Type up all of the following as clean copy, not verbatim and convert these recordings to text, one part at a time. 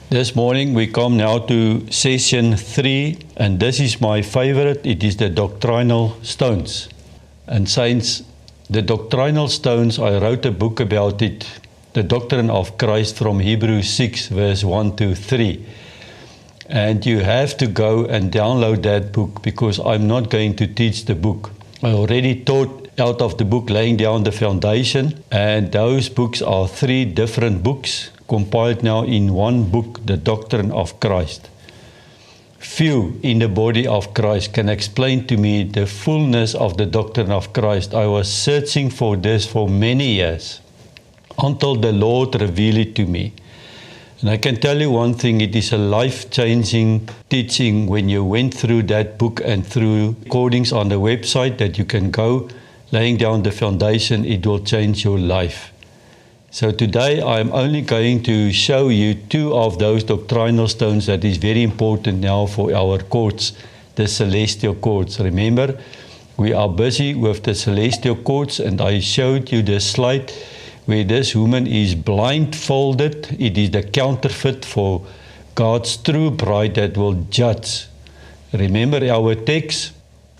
This morning we come now to session 3, and this is my favorite. It is the doctrinal stones. And saints, the doctrinal stones, I wrote a book about it, The Doctrine of Christ, from Hebrews 6 verse 1 to 3. And you have to go and download that book, because I'm not going to teach the book. I already taught out of the book Laying Down the Foundation, and those books are 3 different books compiled now in one book, The Doctrine of Christ. Few in the body of Christ can explain to me the fullness of the doctrine of Christ. I was searching for this for many years until the Lord revealed it to me. And I can tell you one thing, it is a life-changing teaching when you went through that book and through recordings on the website that you can go, Laying Down the Foundation. It will change your life. So today I'm only going to show you 2 of those doctrinal stones that is very important now for our courts, the celestial courts. Remember, we are busy with the celestial courts, and I showed you the slide where this woman is blindfolded. It is the counterfeit for God's true bride that will judge. Remember our text,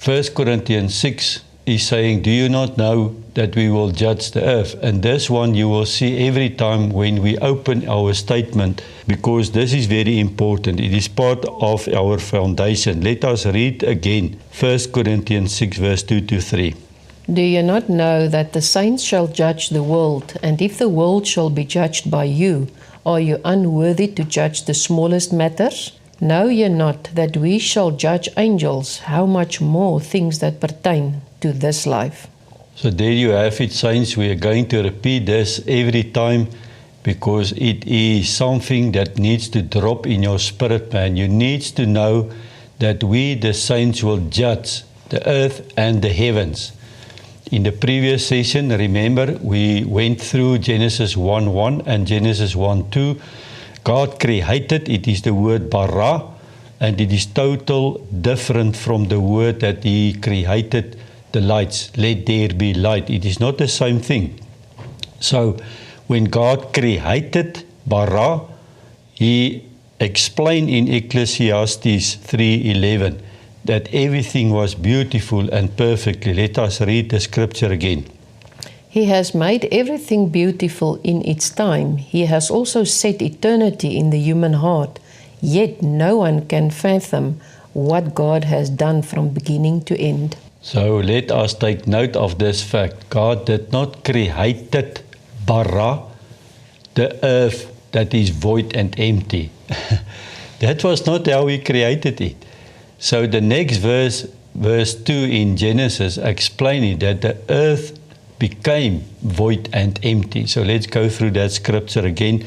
1 Corinthians 6, is saying, do you not know that we will judge the earth? And this one you will see every time when we open our statement, because this is very important. It is part of our foundation. Let us read again, 1 Corinthians 6 verse 2 to 3. Do you not know that the saints shall judge the world? And if the world shall be judged by you, are you unworthy to judge the smallest matters? Know ye not that we shall judge angels? How much more things that pertain to this life? So there you have it, saints. We are going to repeat this every time, because it is something that needs to drop in your spirit, man. You need to know that we, the saints, will judge the earth and the heavens. In the previous session, remember, we went through Genesis 1:1 and Genesis 1:2. God created, it is the word bara, and it is total different from the word that He created the lights. Let there be light. It is not the same thing. So, when God created bara, He explained in Ecclesiastes 3:11 that everything was beautiful and perfectly. Let us read the scripture again. He has made everything beautiful in its time. He has also set eternity in the human heart. Yet no one can fathom what God has done from beginning to end. So let us take note of this fact. God did not create bara, the earth that is void and empty. That was not how He created it. So the next verse 2 in Genesis, explaining that the earth became void and empty. So let's go through that scripture again.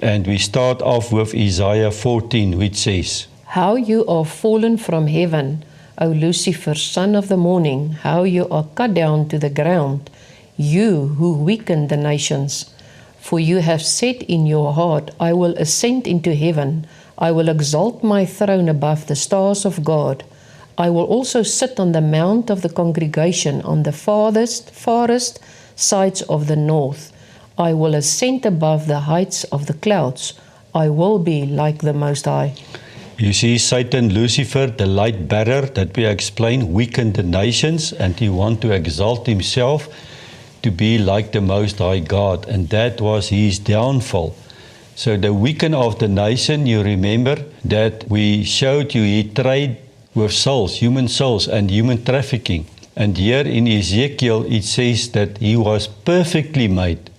And we start off with Isaiah 14, which says, How you are fallen from heaven, O Lucifer, son of the morning, how you are cut down to the ground, you who weaken the nations. For you have said in your heart, I will ascend into heaven, I will exalt my throne above the stars of God. I will also sit on the mount of the congregation on the farthest sides of the north. I will ascend above the heights of the clouds. I will be like the Most High. You see, Satan, Lucifer, the light bearer that we explained, weakened the nations, and he wanted to exalt himself to be like the Most High God, and that was his downfall. So the weaken of the nation, you remember that we showed you he traded with souls, human souls, and human trafficking. And here in Ezekiel it says that he was perfectly made.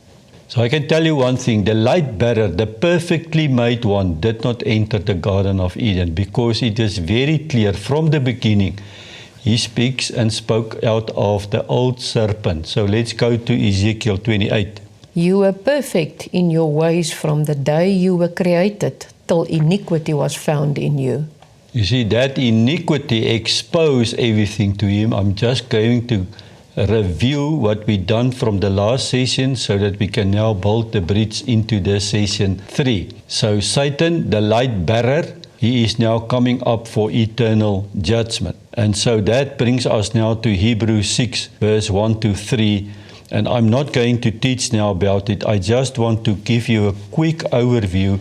So I can tell you one thing, the light bearer, the perfectly made one, did not enter the Garden of Eden, because it is very clear from the beginning. He speaks and spoke out of the old serpent. So let's go to Ezekiel 28. You were perfect in your ways from the day you were created, till iniquity was found in you. You see, that iniquity exposed everything to him. I'm just going to review what we done from the last session so that we can now build the bridge into this session 3. So Satan, the light bearer, he is now coming up for eternal judgment. And so that brings us now to Hebrews 6, verse 1 to 3. And I'm not going to teach now about it. I just want to give you a quick overview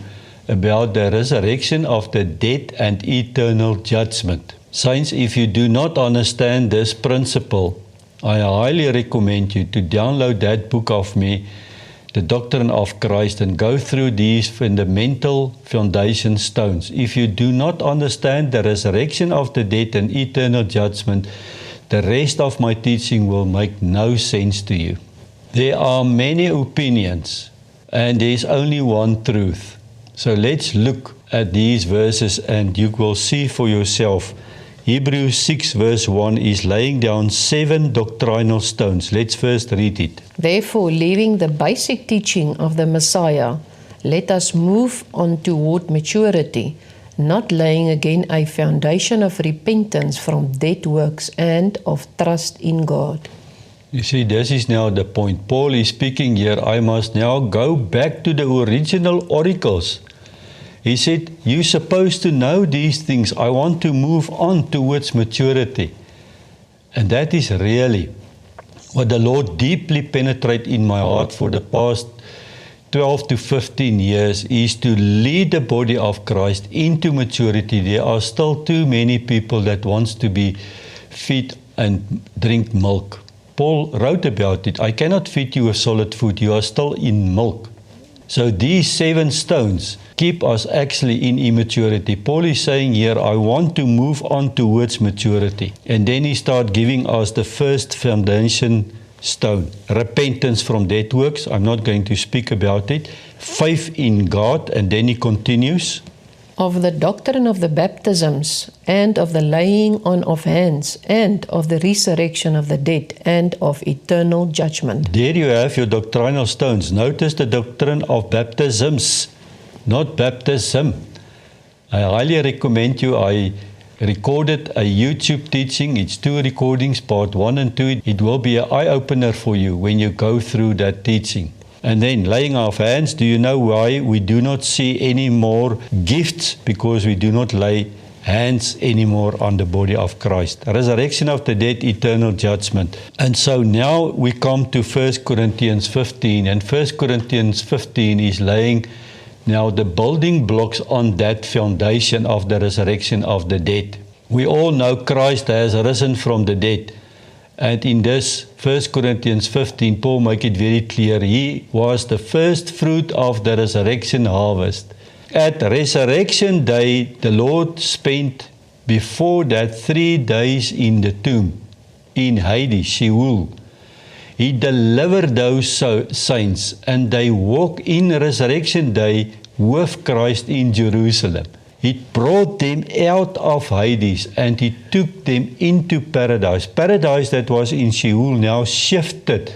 about the resurrection of the dead and eternal judgment. Saints, if you do not understand this principle, I highly recommend you to download that book of me, The Doctrine of Christ, and go through these fundamental foundation stones. If you do not understand the resurrection of the dead and eternal judgment, the rest of my teaching will make no sense to you. There are many opinions, and there is only one truth. So let's look at these verses and you will see for yourself. Hebrews 6 verse 1 is laying down 7 doctrinal stones. Let's first read it. Therefore, leaving the basic teaching of the Messiah, let us move on toward maturity, not laying again a foundation of repentance from dead works and of trust in God. You see, this is now the point. Paul is speaking here. I must now go back to the original oracles. He said, you're supposed to know these things. I want to move on towards maturity. And that is really what the Lord deeply penetrated in my heart for the past 12 to 15 years, is to lead the body of Christ into maturity. There are still too many people that wants to be fed and drink milk. Paul wrote about it. I cannot feed you with solid food. You are still in milk. So these 7 stones keep us actually in immaturity. Paul is saying here, I want to move on towards maturity. And then he starts giving us the first foundation stone. Repentance from dead works. I'm not going to speak about it. Faith in God. And then he continues. Of the doctrine of the baptisms, and of the laying on of hands, and of the resurrection of the dead, and of eternal judgment. There you have your doctrinal stones. Notice the doctrine of baptisms, not baptism. I highly recommend you. I recorded a YouTube teaching. It's 2 recordings, part 1 and 2. It will be an eye-opener for you when you go through that teaching. And then laying of hands. Do you know why we do not see any more gifts? Because we do not lay hands anymore on the body of Christ. Resurrection of the dead, eternal judgment. And so now we come to 1 Corinthians 15. And 1 Corinthians 15 is laying now the building blocks on that foundation of the resurrection of the dead. We all know Christ has risen from the dead. And in this 1 Corinthians 15, Paul makes it very clear. He was the first fruit of the resurrection harvest. At resurrection day, the Lord spent before that 3 days in the tomb, in Hades, Sheol. He delivered those saints, and they walk in resurrection day with Christ in Jerusalem. He brought them out of Hades and he took them into paradise. Paradise that was in Sheol now shifted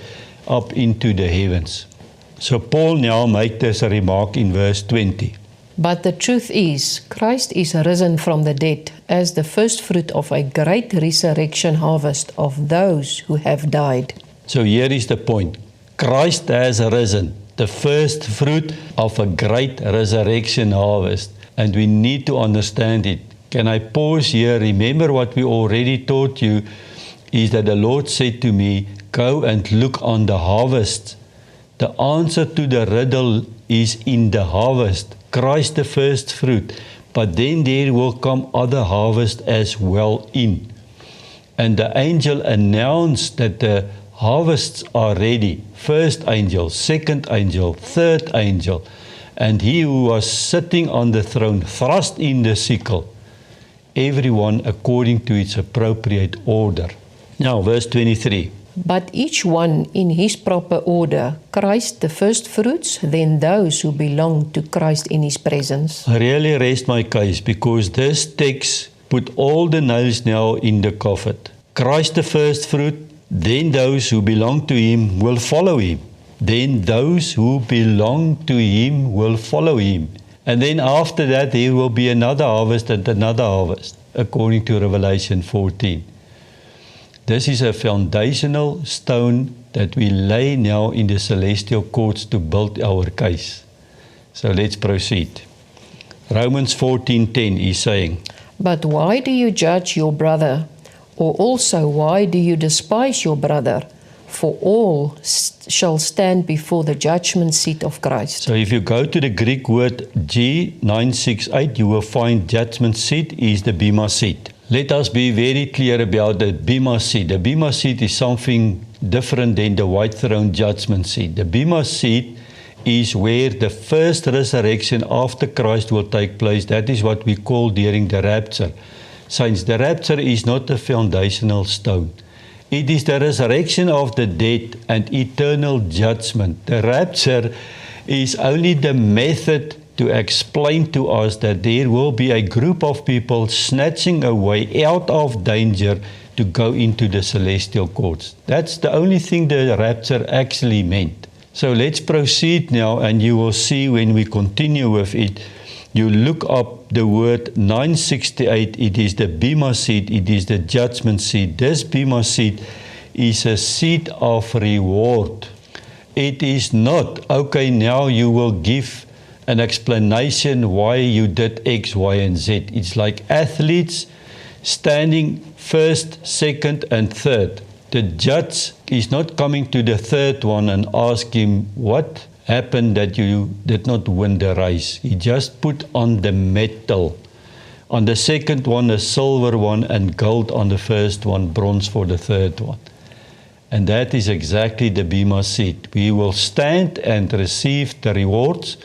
up into the heavens. So Paul now makes this remark in verse 20. But the truth is, Christ is risen from the dead as the first fruit of a great resurrection harvest of those who have died. So here is the point. Christ has risen, the first fruit of a great resurrection harvest. And we need to understand it. Can I pause here? Remember what we already taught you is that the Lord said to me, go and look on the harvest. The answer to the riddle is in the harvest. Christ the first fruit. But then there will come other harvest as well in. And the angel announced that the harvests are ready. First angel, second angel, third angel. And he who was sitting on the throne thrust in the sickle, everyone according to its appropriate order. Now, verse 23. But each one in his proper order, Christ the first fruits, then those who belong to Christ in his presence. I really rest my case because this text put all the nails now in the coffin. Christ the first fruit, then those who belong to him will follow him. Then those who belong to him will follow him. And then after that there will be another harvest and another harvest, according to Revelation 14. This is a foundational stone that we lay now in the celestial courts to build our case. So let's proceed. Romans 14:10 is saying, But why do you judge your brother? Or also why do you despise your brother? for all shall stand before the judgment seat of Christ. So if you go to the Greek word G968, you will find judgment seat is the Bema seat. Let us be very clear about the Bema seat. The Bema seat is something different than the white throne judgment seat. The Bema seat is where the first resurrection after Christ will take place. That is what we call during the rapture. Saints, the rapture is not a foundational stone. It is the resurrection of the dead and eternal judgment. The rapture is only the method to explain to us that there will be a group of people snatching away out of danger to go into the celestial courts. That's the only thing the rapture actually meant. So let's proceed now, and you will see when we continue with it. You look up the word 968, it is the Bema seat, it is the judgment seat. This Bema seat is a seat of reward. It is not, okay, now you will give an explanation why you did X, Y, and Z. It's like athletes standing first, second, and third. The judge is not coming to the third one and ask him what happened that you did not win the race. He just put on the medal. On the second one, a silver one, and gold on the first one, bronze for the third one. And that is exactly the Bema seat. We will stand and receive the rewards,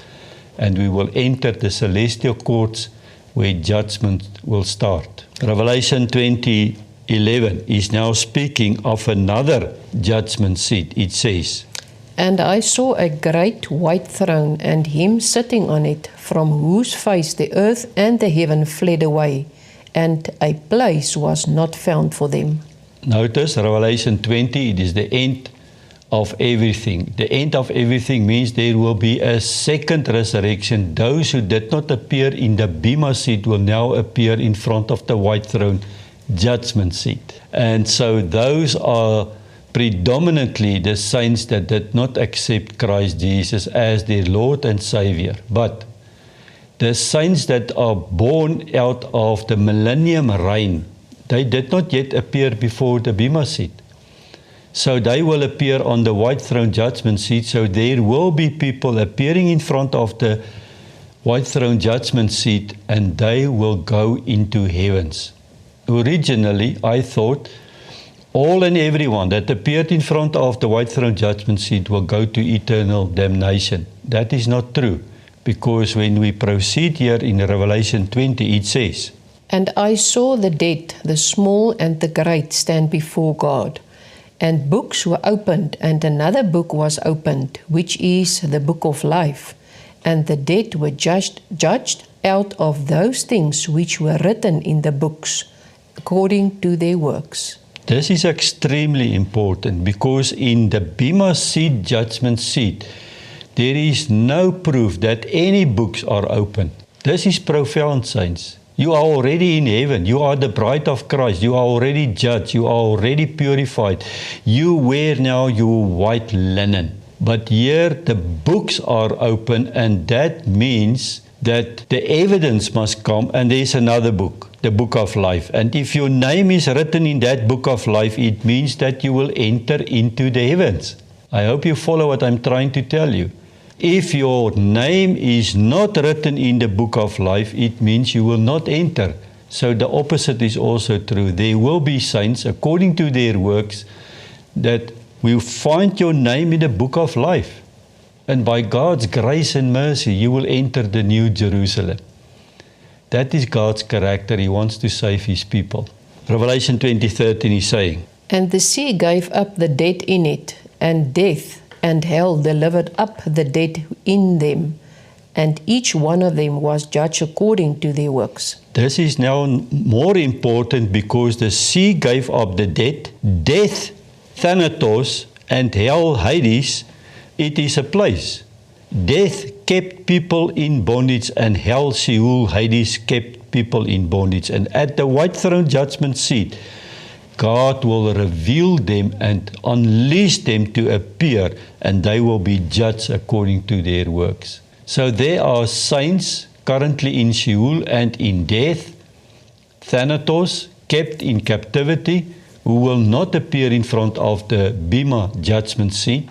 and we will enter the celestial courts where judgment will start. Revelation 20:11 is now speaking of another judgment seat. It says, And I saw a great white throne, and him sitting on it, from whose face the earth and the heaven fled away, and a place was not found for them. Notice Revelation 20, it is the end of everything. The end of everything means there will be a second resurrection. Those who did not appear in the Bema seat will now appear in front of the white throne judgment seat. And so those are predominantly the saints that did not accept Christ Jesus as their Lord and Savior. But the saints that are born out of the millennium reign, they did not yet appear before the Bema seat. So they will appear on the white throne judgment seat. So there will be people appearing in front of the white throne judgment seat, and they will go into heavens. Originally, I thought all and everyone that appeared in front of the white throne judgment seat will go to eternal damnation. That is not true, because when we proceed here in Revelation 20, it says, And I saw the dead, the small and the great, stand before God. And books were opened, and another book was opened, which is the book of life. And the dead were judged out of those things which were written in the books, according to their works. This is extremely important, because in the Bema seat, judgment seat, there is no proof that any books are open. This is profound, saints. You are already in heaven. You are the bride of Christ. You are already judged. You are already purified. You wear now your white linen. But here the books are open, and that means that the evidence must come, and there is another book, the book of life. And if your name is written in that book of life, it means that you will enter into the heavens. I hope you follow what I'm trying to tell you. If your name is not written in the book of life, it means you will not enter. So the opposite is also true. There will be saints, according to their works, that will find your name in the book of life. And by God's grace and mercy, you will enter the New Jerusalem. That is God's character. He wants to save His people. Revelation 20:13 is saying, And the sea gave up the dead in it, and death and hell delivered up the dead in them, and each one of them was judged according to their works. This is now more important, because the sea gave up the dead, death, Thanatos, and hell, Hades. It is a place. Death kept people in bondage, and hell, Sheol, Hades, kept people in bondage. And at the white throne judgment seat, God will reveal them and unleash them to appear, and they will be judged according to their works. So there are saints currently in Sheol and in death, Thanatos, kept in captivity, who will not appear in front of the Bema judgment seat,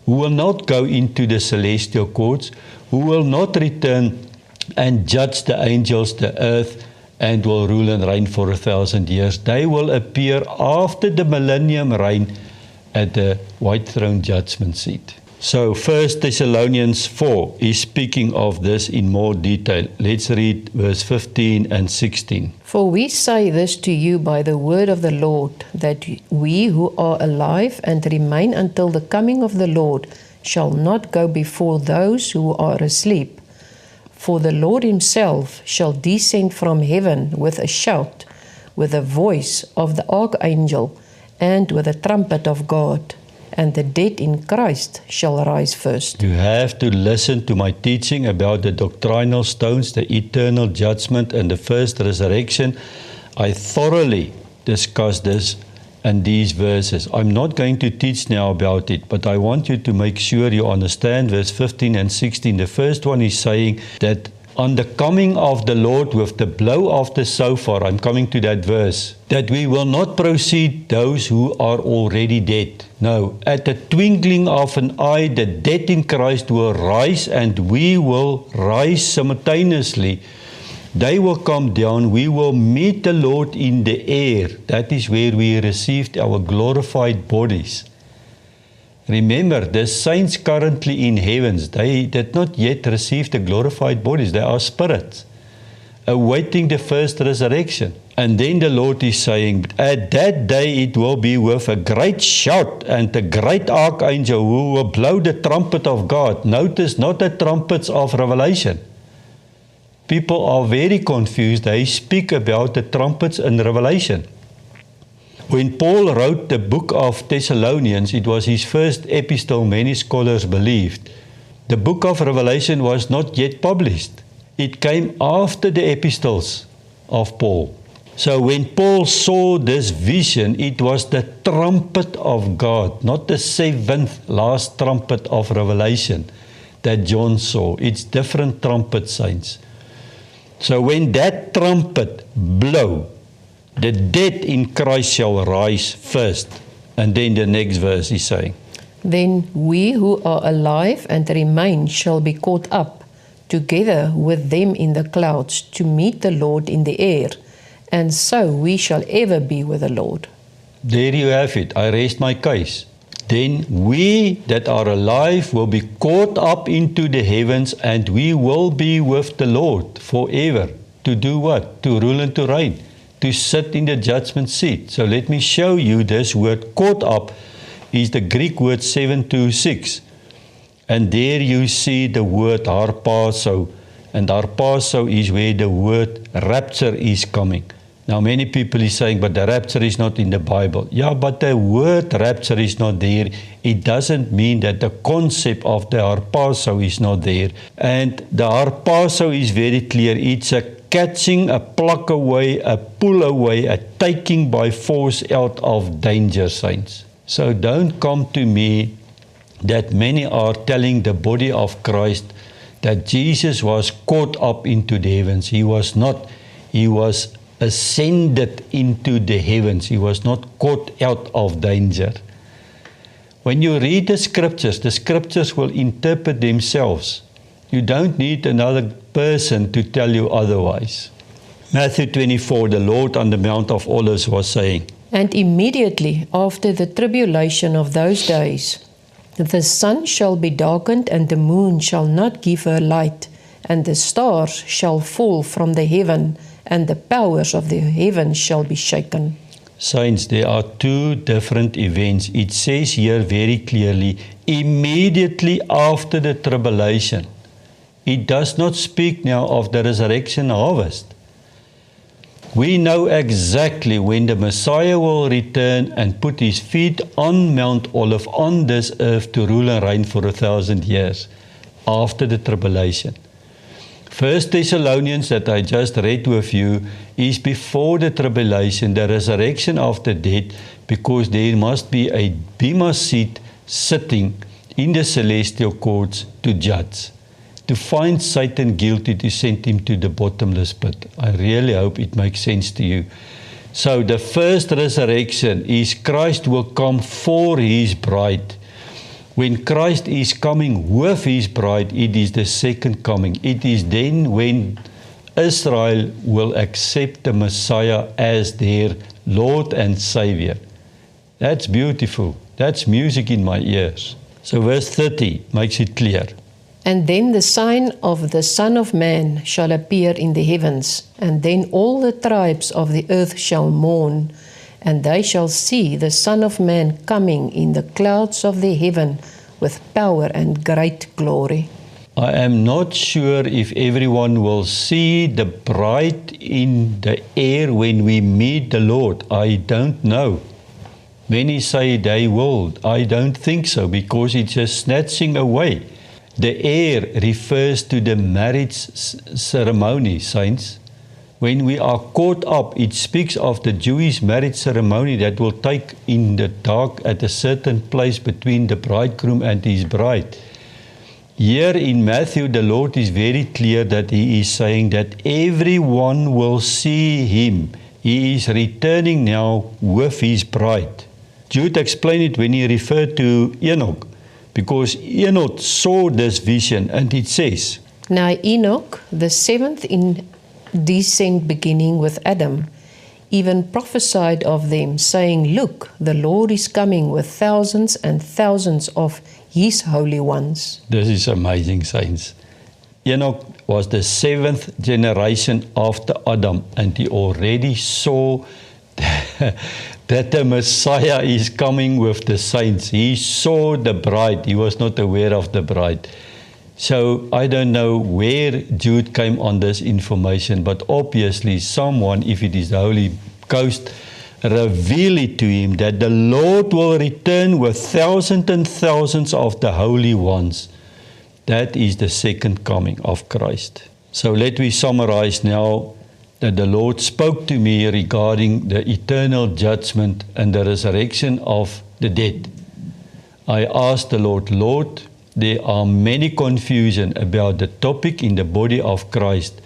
who will not go into the celestial courts, who will not return and judge the angels, the earth, and will rule and reign for 1,000 years. They will appear after the millennium reign at the white throne judgment seat. So 1 Thessalonians 4 is speaking of this in more detail. Let's read verse 15 and 16. For we say this to you by the word of the Lord, that we who are alive and remain until the coming of the Lord shall not go before those who are asleep. For the Lord himself shall descend from heaven with a shout, with the voice of the archangel, and with the trumpet of God, and the dead in Christ shall rise first. You have to listen to my teaching about the doctrinal stones, the eternal judgment, and the first resurrection. I thoroughly discussed this in these verses. I'm not going to teach now about it, but I want you to make sure you understand verse 15 and 16. The first one is saying that on the coming of the Lord with the blow of the shofar, I'm coming to that verse, that we will not proceed those who are already dead. No, at the twinkling of an eye, the dead in Christ will rise, and we will rise simultaneously. They will come down, we will meet the Lord in the air. That is where we received our glorified bodies. Remember, the saints currently in heavens, they did not yet receive the glorified bodies. They are spirits, awaiting the first resurrection. And then the Lord is saying, at that day it will be with a great shout and a great archangel who will blow the trumpet of God. Notice, not the trumpets of Revelation. People are very confused. They speak about the trumpets in Revelation. When Paul wrote the book of Thessalonians, it was his first epistle, many scholars believed. The book of Revelation was not yet published. It came after the epistles of Paul. So when Paul saw this vision, it was the trumpet of God, not the seventh last trumpet of Revelation that John saw. It's different trumpet, saints. So when that trumpet blow, the dead in Christ shall rise first. And then the next verse is saying, Then we who are alive and remain shall be caught up together with them in the clouds to meet the Lord in the air, and so we shall ever be with the Lord. There you have it. I rest my case. Then we that are alive will be caught up into the heavens, and we will be with the Lord forever. To do what? To rule and to reign. To sit in the judgment seat. So let me show you this word caught up is the Greek word 726. And there you see the word harpazo. And harpazo is where the word rapture is coming. Now many people is saying, but the rapture is not in the Bible. Yeah, but the word rapture is not there. It doesn't mean that the concept of the harpazo is not there. And the harpazo is very clear. It's a catching, a pluck away, a pull away, a taking by force out of danger, saints. So don't come to me that many are telling the body of Christ that Jesus was caught up into the heavens. He was not. He was ascended into the heavens. He was not caught out of danger. When you read the scriptures will interpret themselves. You don't need another person to tell you otherwise. Matthew 24, the Lord on the Mount of Olives was saying, And immediately after the tribulation of those days, the sun shall be darkened, and the moon shall not give her light, and the stars shall fall from the heaven, and the powers of the heavens shall be shaken. Saints, there are two different events. It says here very clearly, immediately after the tribulation. It does not speak now of the resurrection harvest. We know exactly when the Messiah will return and put his feet on Mount Olive, on this earth, to rule and reign for 1,000 years after the tribulation. 1 Thessalonians that I just read with you is before the tribulation, the resurrection of the dead, because there must be a bema seat sitting in the celestial courts to judge, to find Satan guilty, to send him to the bottomless pit. I really hope it makes sense to you. So the first resurrection is Christ will come for his bride. When Christ is coming with his bride, it is the second coming. It is then when Israel will accept the Messiah as their Lord and Savior. That's beautiful. That's music in my ears. So verse 30 makes it clear. And then the sign of the Son of Man shall appear in the heavens, and then all the tribes of the earth shall mourn, and they shall see the Son of Man coming in the clouds of the heaven with power and great glory. I am not sure if everyone will see the bride in the air when we meet the Lord. I don't know. Many say they will. I don't think so, because it's just snatching away. The air refers to the marriage ceremony, saints. When we are caught up, it speaks of the Jewish marriage ceremony that will take in the dark at a certain place between the bridegroom and his bride. Here in Matthew, the Lord is very clear that he is saying that everyone will see him. He is returning now with his bride. Jude explained it when he referred to Enoch, because Enoch saw this vision, and it says, Now Enoch, the seventh in descent beginning with Adam, even prophesied of them, saying, Look, the Lord is coming with thousands and thousands of his holy ones. This is amazing, saints. Enoch was the seventh generation after Adam, and he already saw that the Messiah is coming with the saints. He saw the bride. He was not aware of the bride. So I don't know where Jude came on this information, but obviously someone, if it is the Holy Ghost, reveal it to him that the Lord will return with thousands and thousands of the holy ones. That is the second coming of Christ. So let me summarize now that the Lord spoke to me regarding the eternal judgment and the resurrection of the dead. I asked the Lord, Lord, there are many confusion about the topic in the body of Christ,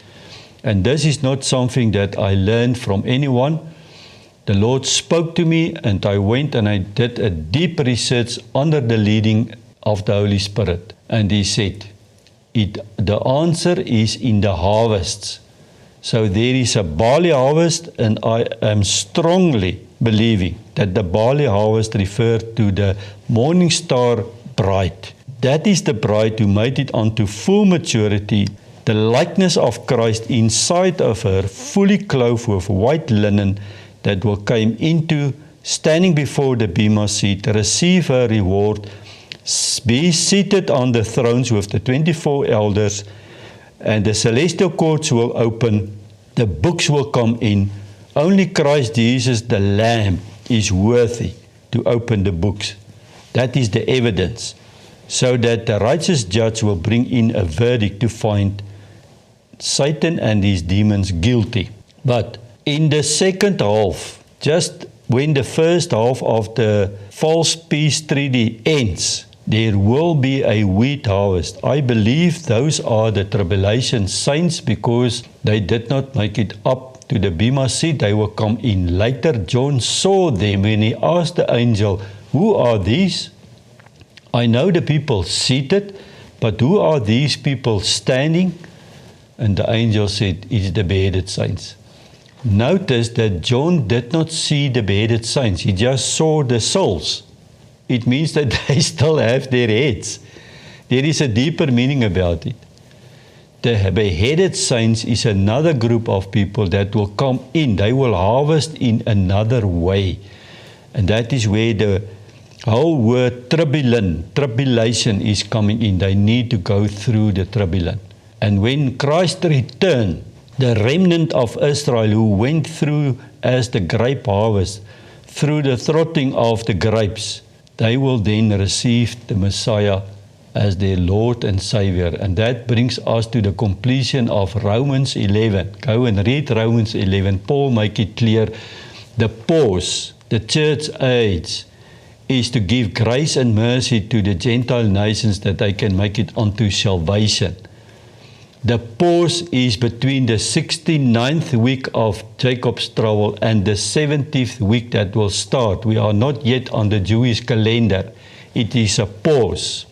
and this is not something that I learned from anyone. The Lord spoke to me, and I went and I did a deep research under the leading of the Holy Spirit. And He said, the answer is in the harvests. So there is a barley harvest, and I am strongly believing that the barley harvest referred to the morning star bride. That is the bride who made it unto full maturity, the likeness of Christ inside of her, fully clothed with white linen, that will come into standing before the bema seat, receive her reward, be seated on the thrones with the 24 elders, and the celestial courts will open, the books will come in. Only Christ Jesus, the Lamb, is worthy to open the books. That is the evidence, so that the righteous judge will bring in a verdict to find Satan and his demons guilty. But in the second half, just when the first half of the false peace treaty ends, there will be a wheat harvest. I believe those are the tribulation saints, because they did not make it up to the bema seat. They will come in later. John saw them when he asked the angel, who are these? I know the people seated, but who are these people standing? And the angel said, it's the beheaded saints. Notice that John did not see the beheaded saints. He just saw the souls. It means that they still have their heads. There is a deeper meaning about it. The beheaded saints is another group of people that will come in. They will harvest in another way. And that is where the whole word tribulation is coming in. They need to go through the tribulation. And when Christ returned, the remnant of Israel who went through as the grape harvest, through the throttling of the grapes, they will then receive the Messiah as their Lord and Savior. And that brings us to the completion of Romans 11. Go and read Romans 11. Paul make it clear. The pause, the church age, is to give grace and mercy to the Gentile nations that they can make it unto salvation. The pause is between the 69th week of Jacob's trouble and the 70th week that will start. We are not yet on the Jewish calendar. It is a pause.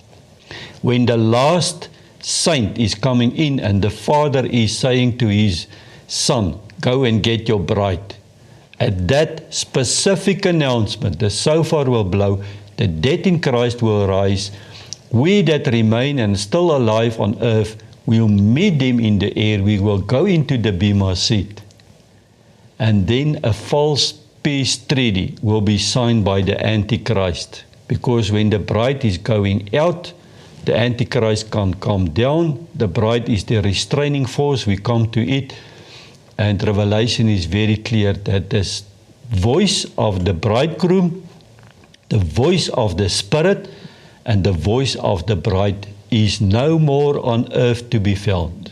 When the last saint is coming in and the father is saying to his son, go and get your bride. At that specific announcement, the shofar will blow, the dead in Christ will rise, we that remain and still alive on earth will meet them in the air, we will go into the Bema seat. And then a false peace treaty will be signed by the Antichrist. Because when the bride is going out, the Antichrist can come down. The bride is the restraining force, we come to it. And Revelation is very clear that the voice of the bridegroom, the voice of the Spirit, and the voice of the bride is no more on earth to be found.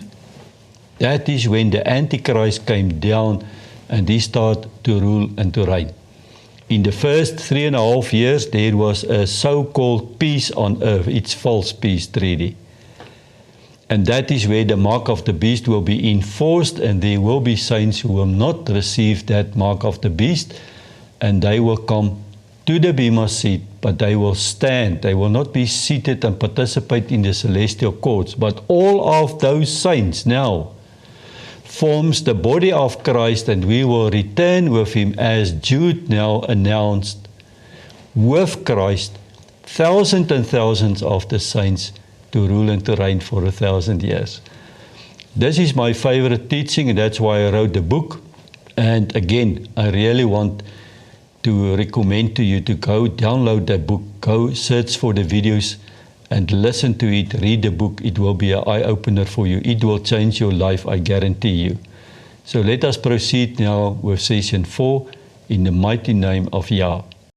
That is when the Antichrist came down and he started to rule and to reign. In the first 3.5 years, there was a so-called peace on earth. It's false peace treaty. And that is where the mark of the beast will be enforced, and there will be saints who will not receive that mark of the beast, and they will come to the Bema seat, but they will stand. They will not be seated and participate in the celestial courts. But all of those saints now forms the body of Christ, and we will return with him, as Jude now announced, with Christ, thousands and thousands of the saints to rule and to reign for 1,000 years. This is my favorite teaching, and that's why I wrote the book. And again, I really want to recommend to you to go download that book, go search for the videos and listen to it, read the book. It will be an eye-opener for you. It will change your life, I guarantee you. So let us proceed now with session 4 in the mighty name of Yah.